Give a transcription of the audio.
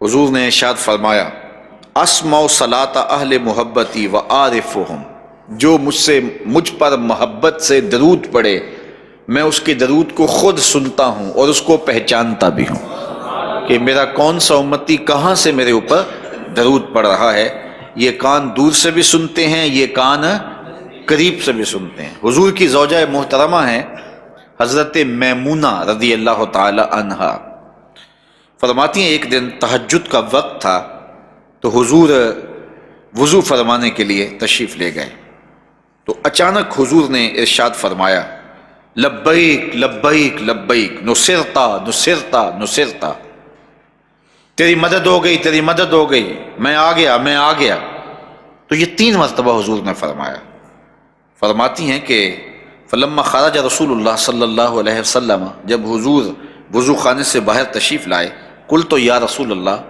حضور نے ارشاد فرمایا اسمع صلاۃ اہل محبتی و عارفہم، جو مجھ پر محبت سے درود پڑھے میں اس کے درود کو خود سنتا ہوں اور اس کو پہچانتا بھی ہوں کہ میرا کون سا امتی کہاں سے میرے اوپر درود پڑھ رہا ہے۔ یہ کان دور سے بھی سنتے ہیں، یہ کان قریب سے بھی سنتے ہیں۔ حضور کی زوجہ محترمہ ہیں حضرت میمونہ رضی اللہ تعالی عنہا، فرماتی ہیں ایک دن تہجد کا وقت تھا تو حضور وضو فرمانے کے لیے تشریف لے گئے، تو اچانک حضور نے ارشاد فرمایا لبیک لبیک لبیک نصرتا نصرتا نصرتا، تیری مدد ہو گئی تیری مدد ہو گئی، میں آ گیا میں آ گیا۔ تو یہ 3 مرتبہ حضور نے فرمایا۔ فرماتی ہیں کہ فلما خرج رسول اللہ صلی اللہ علیہ وسلم، جب حضور وضو خانے سے باہر تشریف لائے، قلت یا رسول اللہ،